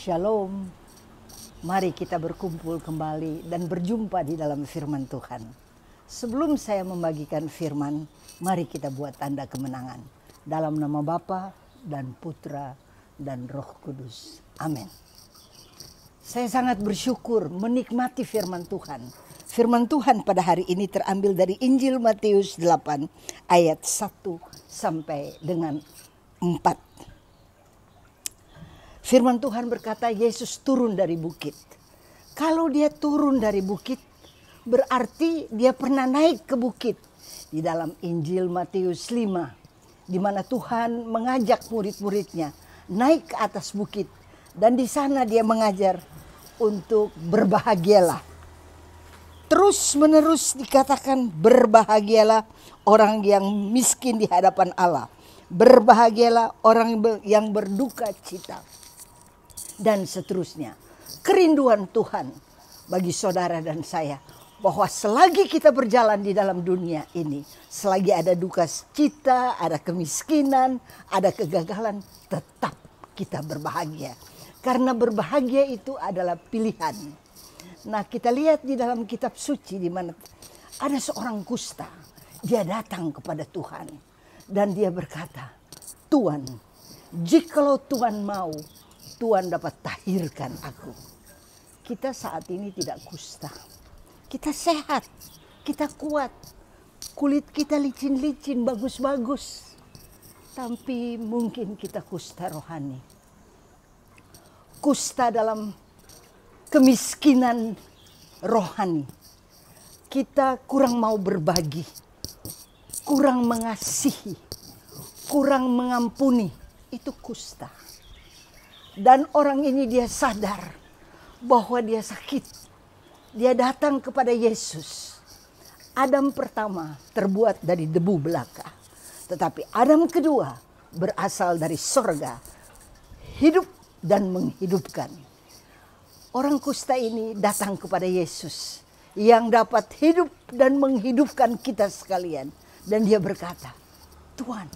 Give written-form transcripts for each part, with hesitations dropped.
Shalom, mari kita berkumpul kembali dan berjumpa di dalam firman Tuhan. Sebelum saya membagikan firman, mari kita buat tanda kemenangan. Dalam nama Bapa dan Putra dan Roh Kudus. Amin. Saya sangat bersyukur menikmati firman Tuhan. Firman Tuhan pada hari ini terambil dari Injil Matius 8 ayat 1 sampai dengan 4. Firman Tuhan berkata Yesus turun dari bukit. Kalau dia turun dari bukit, berarti dia pernah naik ke bukit. Di dalam Injil Matius 5, di mana Tuhan mengajak murid-muridnya naik ke atas bukit. Dan di sana dia mengajar untuk berbahagialah. Terus menerus dikatakan berbahagialah orang yang miskin di hadapan Allah. Berbahagialah orang yang berduka cita. Dan seterusnya. Kerinduan Tuhan bagi saudara dan saya. Bahwa selagi kita berjalan di dalam dunia ini. Selagi ada duka cita, ada kemiskinan, ada kegagalan. Tetap kita berbahagia. Karena berbahagia itu adalah pilihan. Nah, kita lihat di dalam kitab suci di mana ada seorang kusta. Dia datang kepada Tuhan. Dan dia berkata, Tuhan, jikalau Tuhan mau, Tuhan dapat tahirkan aku. Kita saat ini tidak kusta. Kita sehat. Kita kuat. Kulit kita licin-licin, bagus-bagus. Tapi mungkin kita kusta rohani. Kusta dalam kemiskinan rohani. Kita kurang mau berbagi. Kurang mengasihi. Kurang mengampuni. Itu kusta. Dan orang ini dia sadar bahwa dia sakit. Dia datang kepada Yesus. Adam pertama terbuat dari debu belaka. Tetapi Adam kedua berasal dari sorga. Hidup dan menghidupkan. Orang kusta ini datang kepada Yesus. Yang dapat hidup dan menghidupkan kita sekalian. Dan dia berkata, Tuhan,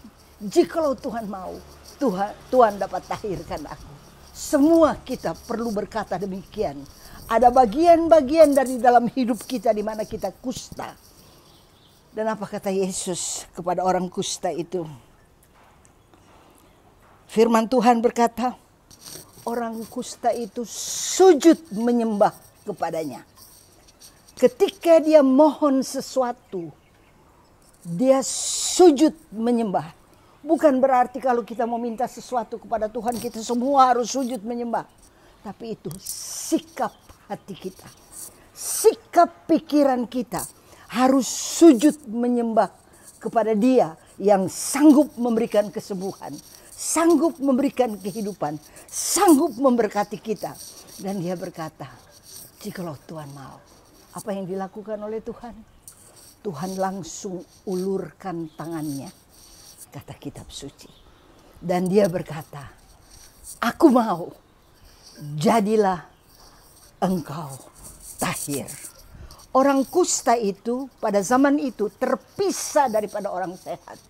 jikalau Tuhan mau, Tuhan dapat tahirkan aku. Semua kita perlu berkata demikian. Ada bagian-bagian dari dalam hidup kita di mana kita kusta. Dan apa kata Yesus kepada orang kusta itu? Firman Tuhan berkata, orang kusta itu sujud menyembah kepadanya. Ketika dia mohon sesuatu, dia sujud menyembah. Bukan berarti kalau kita mau minta sesuatu kepada Tuhan kita semua harus sujud menyembah. Tapi itu sikap hati kita. Sikap pikiran kita harus sujud menyembah kepada Dia yang sanggup memberikan kesembuhan. Sanggup memberikan kehidupan. Sanggup memberkati kita. Dan Dia berkata, jikalau Tuhan mau. Apa yang dilakukan oleh Tuhan? Tuhan langsung ulurkan tangannya. Kata kitab suci. Dan dia berkata, aku mau, jadilah engkau tahir. Orang kusta itu pada zaman itu terpisah daripada orang sehat.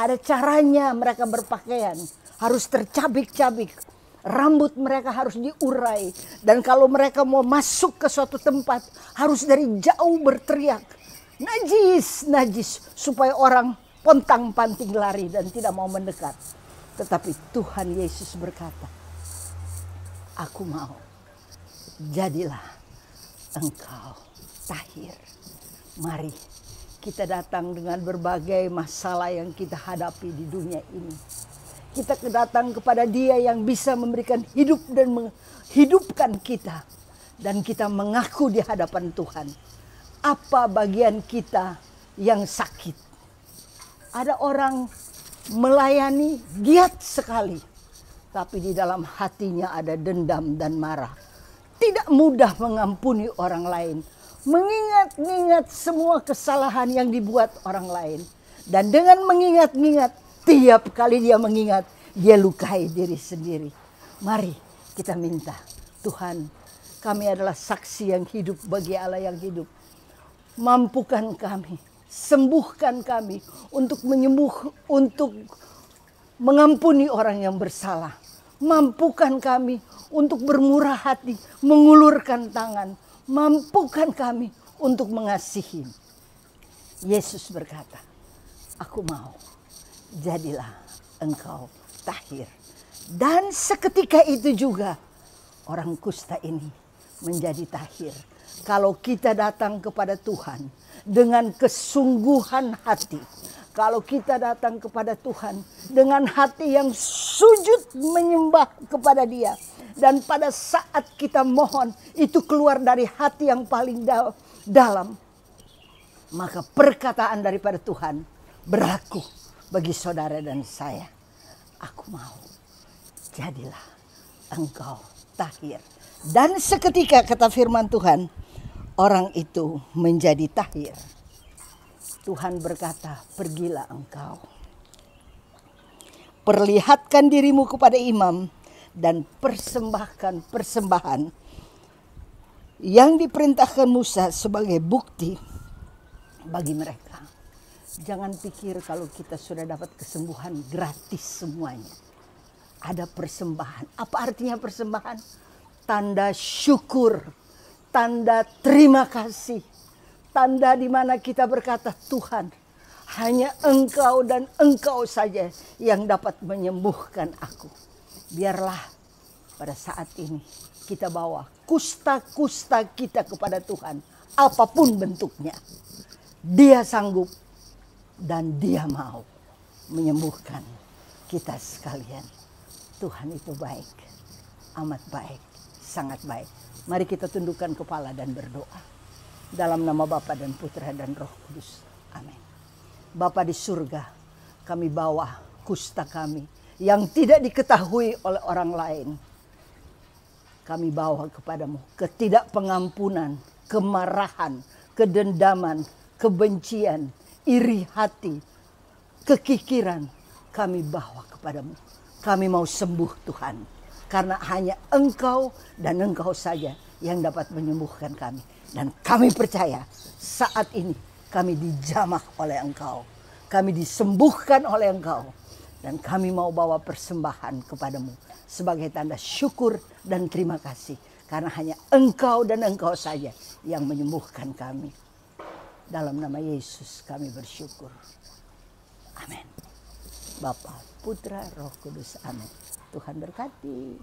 Ada caranya mereka berpakaian, harus tercabik-cabik. Rambut mereka harus diurai. Dan kalau mereka mau masuk ke suatu tempat, harus dari jauh berteriak. Najis, najis, supaya orang pontang-panting lari dan tidak mau mendekat. Tetapi Tuhan Yesus berkata, aku mau, jadilah engkau tahir. Mari kita datang dengan berbagai masalah yang kita hadapi di dunia ini. Kita datang kepada Dia yang bisa memberikan hidup dan menghidupkan kita. Dan kita mengaku di hadapan Tuhan. Apa bagian kita yang sakit? Ada orang melayani giat sekali. Tapi di dalam hatinya ada dendam dan marah. Tidak mudah mengampuni orang lain. Mengingat-ingat semua kesalahan yang dibuat orang lain. Dan dengan mengingat-ingat, tiap kali dia mengingat, dia lukai diri sendiri. Mari kita minta, Tuhan, kami adalah saksi yang hidup bagi Allah yang hidup. Mampukan kami. Sembuhkan kami untuk mengampuni orang yang bersalah. Mampukan kami untuk bermurah hati, mengulurkan tangan. Mampukan kami untuk mengasihi. Yesus berkata, aku mau, jadilah engkau tahir. Dan seketika itu juga orang kusta ini menjadi tahir. Kalau kita datang kepada Tuhan dengan kesungguhan hati, kalau kita datang kepada Tuhan dengan hati yang sujud menyembah kepada Dia, dan pada saat kita mohon itu keluar dari hati yang paling dalam, maka perkataan daripada Tuhan berlaku bagi saudara dan saya. Aku mau, jadilah engkau tahir. Dan seketika, kata firman Tuhan, orang itu menjadi tahir. Tuhan berkata, pergilah engkau, perlihatkan dirimu kepada imam, dan persembahkan persembahan yang diperintahkan Musa sebagai bukti bagi mereka. Jangan pikir kalau kita sudah dapat kesembuhan gratis semuanya. Ada persembahan. Apa artinya persembahan? Tanda syukur, tanda terima kasih, tanda di mana kita berkata, Tuhan, hanya Engkau dan Engkau saja yang dapat menyembuhkan aku. Biarlah pada saat ini kita bawa kusta-kusta kita kepada Tuhan, apapun bentuknya. Dia sanggup dan Dia mau menyembuhkan kita sekalian. Tuhan itu baik, amat baik, sangat baik. Mari kita tundukkan kepala dan berdoa. Dalam nama Bapa dan Putra dan Roh Kudus. Amin. Bapa di surga, kami bawa kusta kami yang tidak diketahui oleh orang lain. Kami bawa kepadamu ketidakpengampunan, kemarahan, kedendaman, kebencian, iri hati, kekikiran. Kami bawa kepadamu. Kami mau sembuh Tuhan. Karena hanya Engkau dan Engkau saja yang dapat menyembuhkan kami. Dan kami percaya saat ini kami dijamah oleh Engkau. Kami disembuhkan oleh Engkau. Dan kami mau bawa persembahan kepadamu sebagai tanda syukur dan terima kasih. Karena hanya Engkau dan Engkau saja yang menyembuhkan kami. Dalam nama Yesus kami bersyukur. Amin. Bapa, Putra, Roh Kudus. Amin. Tuhan berkati.